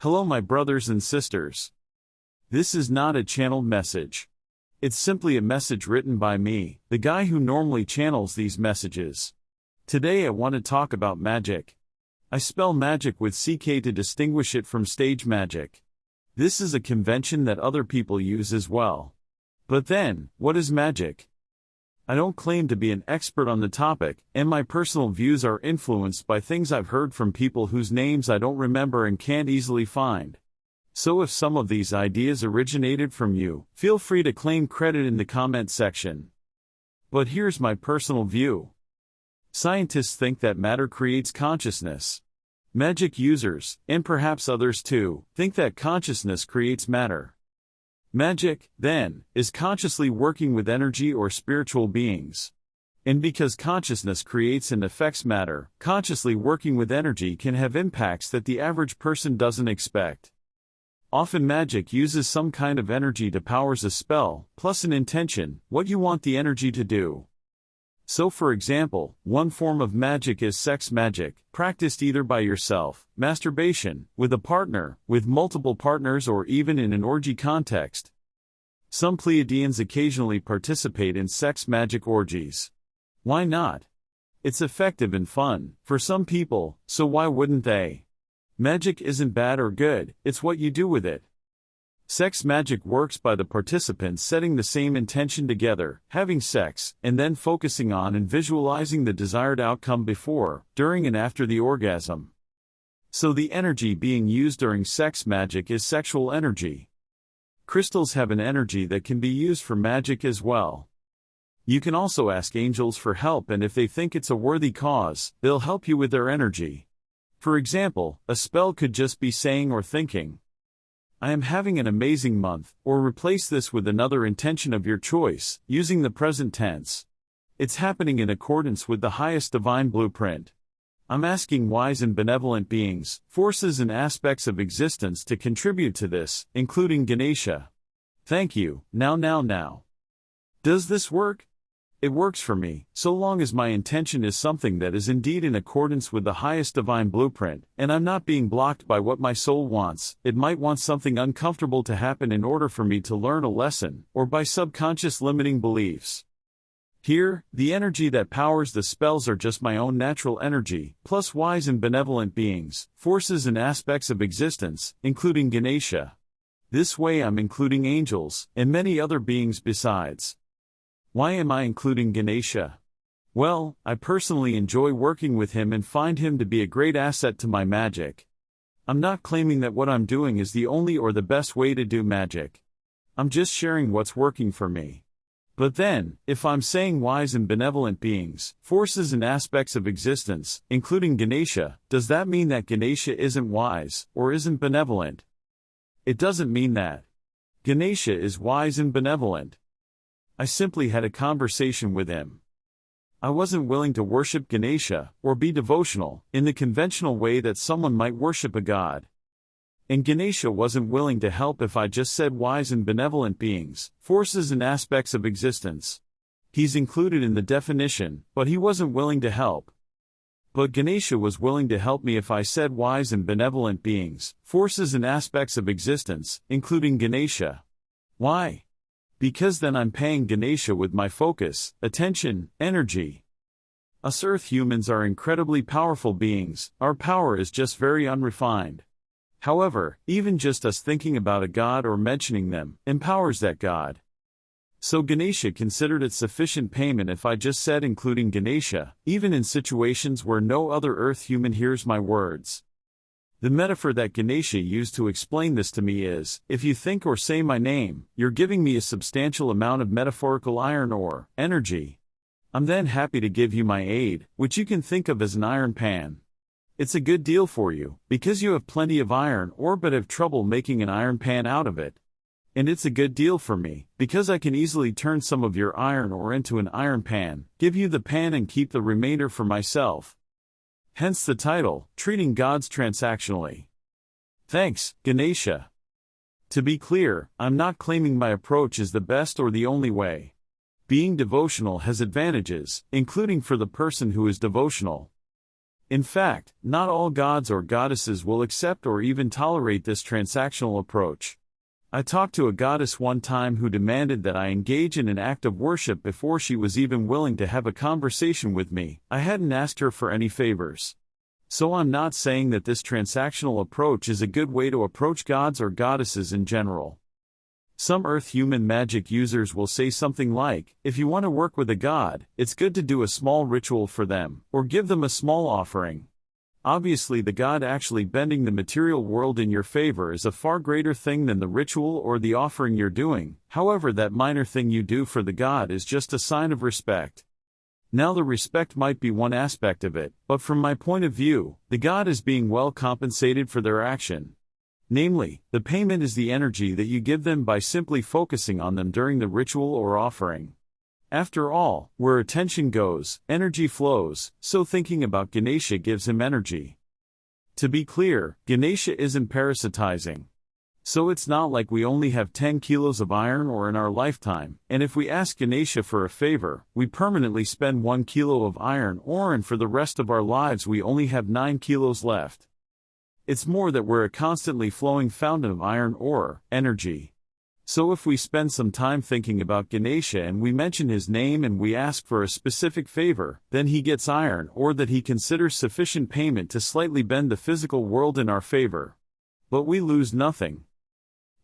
Hello my brothers and sisters. This is not a channeled message. It's simply a message written by me, the guy who normally channels these messages. Today I want to talk about magic. I spell magic with CK to distinguish it from stage magic. This is a convention that other people use as well. But then, what is magic? I don't claim to be an expert on the topic, and my personal views are influenced by things I've heard from people whose names I don't remember and can't easily find. So if some of these ideas originated from you, feel free to claim credit in the comment section. But here's my personal view. Scientists think that matter creates consciousness. Magic users, and perhaps others too, think that consciousness creates matter. Magic, then, is consciously working with energy or spiritual beings. And because consciousness creates and affects matter, consciously working with energy can have impacts that the average person doesn't expect. Often magic uses some kind of energy to power a spell, plus an intention, what you want the energy to do. So for example, one form of magic is sex magic, practiced either by yourself, masturbation, with a partner, with multiple partners or even in an orgy context. Some Pleiadians occasionally participate in sex magic orgies. Why not? It's effective and fun, for some people, so why wouldn't they? Magic isn't bad or good, it's what you do with it. Sex magic works by the participants setting the same intention together, having sex, and then focusing on and visualizing the desired outcome before, during and after the orgasm. So the energy being used during sex magic is sexual energy. Crystals have an energy that can be used for magic as well. You can also ask angels for help, and if they think it's a worthy cause, they'll help you with their energy. For example, a spell could just be saying or thinking, I am having an amazing month, or replace this with another intention of your choice, using the present tense. It's happening in accordance with the highest divine blueprint. I'm asking wise and benevolent beings, forces and aspects of existence to contribute to this, including Ganesha. Thank you, now. Does this work? It works for me, so long as my intention is something that is indeed in accordance with the highest divine blueprint, and I'm not being blocked by what my soul wants. It might want something uncomfortable to happen in order for me to learn a lesson, or by subconscious limiting beliefs. Here, the energy that powers the spells are just my own natural energy, plus wise and benevolent beings, forces and aspects of existence, including Ganesha. This way I'm including angels, and many other beings besides. Why am I including Ganesha? Well, I personally enjoy working with him and find him to be a great asset to my magic. I'm not claiming that what I'm doing is the only or the best way to do magic. I'm just sharing what's working for me. But then, if I'm saying wise and benevolent beings, forces and aspects of existence, including Ganesha, does that mean that Ganesha isn't wise, or isn't benevolent? It doesn't mean that. Ganesha is wise and benevolent. I simply had a conversation with him. I wasn't willing to worship Ganesha, or be devotional, in the conventional way that someone might worship a god. And Ganesha wasn't willing to help if I just said wise and benevolent beings, forces and aspects of existence. He's included in the definition, but he wasn't willing to help. But Ganesha was willing to help me if I said wise and benevolent beings, forces and aspects of existence, including Ganesha. Why? Because then I'm paying Ganesha with my focus, attention, energy. Us Earth humans are incredibly powerful beings, our power is just very unrefined. However, even just us thinking about a god or mentioning them, empowers that god. So Ganesha considered it sufficient payment if I just said including Ganesha, even in situations where no other Earth human hears my words. The metaphor that Ganesha used to explain this to me is, if you think or say my name, you're giving me a substantial amount of metaphorical iron or energy. I'm then happy to give you my aid, which you can think of as an iron pan. It's a good deal for you, because you have plenty of iron or but have trouble making an iron pan out of it. And it's a good deal for me, because I can easily turn some of your iron ore into an iron pan, give you the pan and keep the remainder for myself. Hence the title, Treating Gods Transactionally. Thanks, Ganesha. To be clear, I'm not claiming my approach is the best or the only way. Being devotional has advantages, including for the person who is devotional. In fact, not all gods or goddesses will accept or even tolerate this transactional approach. I talked to a goddess one time who demanded that I engage in an act of worship before she was even willing to have a conversation with me. I hadn't asked her for any favors. So I'm not saying that this transactional approach is a good way to approach gods or goddesses in general. Some Earth human magic users will say something like, if you want to work with a god, it's good to do a small ritual for them, or give them a small offering. Obviously, the god actually bending the material world in your favor is a far greater thing than the ritual or the offering you're doing. However, that minor thing you do for the god is just a sign of respect. Now, the respect might be one aspect of it, but from my point of view, the god is being well compensated for their action. Namely, the payment is the energy that you give them by simply focusing on them during the ritual or offering. After all, where attention goes, energy flows, so thinking about Ganesha gives him energy. To be clear, Ganesha isn't parasitizing. So it's not like we only have 10 kilos of iron ore in our lifetime, and if we ask Ganesha for a favor, we permanently spend 1 kilo of iron ore and for the rest of our lives we only have 9 kilos left. It's more that we're a constantly flowing fountain of iron ore, energy. So if we spend some time thinking about Ganesha and we mention his name and we ask for a specific favor, then he gets iron ore that he considers sufficient payment to slightly bend the physical world in our favor. But we lose nothing.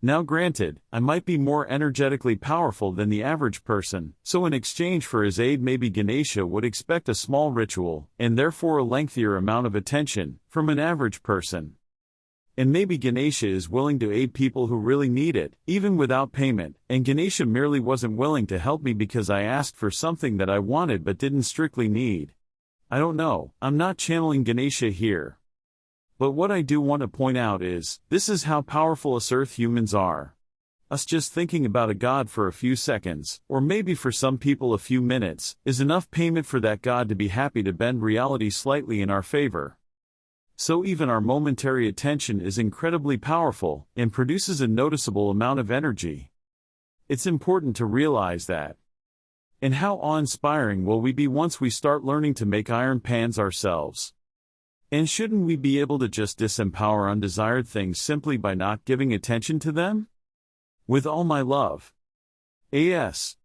Now granted, I might be more energetically powerful than the average person, so in exchange for his aid maybe Ganesha would expect a small ritual, and therefore a lengthier amount of attention, from an average person. And maybe Ganesha is willing to aid people who really need it, even without payment, and Ganesha merely wasn't willing to help me because I asked for something that I wanted but didn't strictly need. I don't know, I'm not channeling Ganesha here. But what I do want to point out is, this is how powerful us Earth humans are. Us just thinking about a god for a few seconds, or maybe for some people a few minutes, is enough payment for that god to be happy to bend reality slightly in our favor. So even our momentary attention is incredibly powerful, and produces a noticeable amount of energy. It's important to realize that. And how awe-inspiring will we be once we start learning to make iron pans ourselves? And shouldn't we be able to just disempower undesired things simply by not giving attention to them? With all my love. A.S.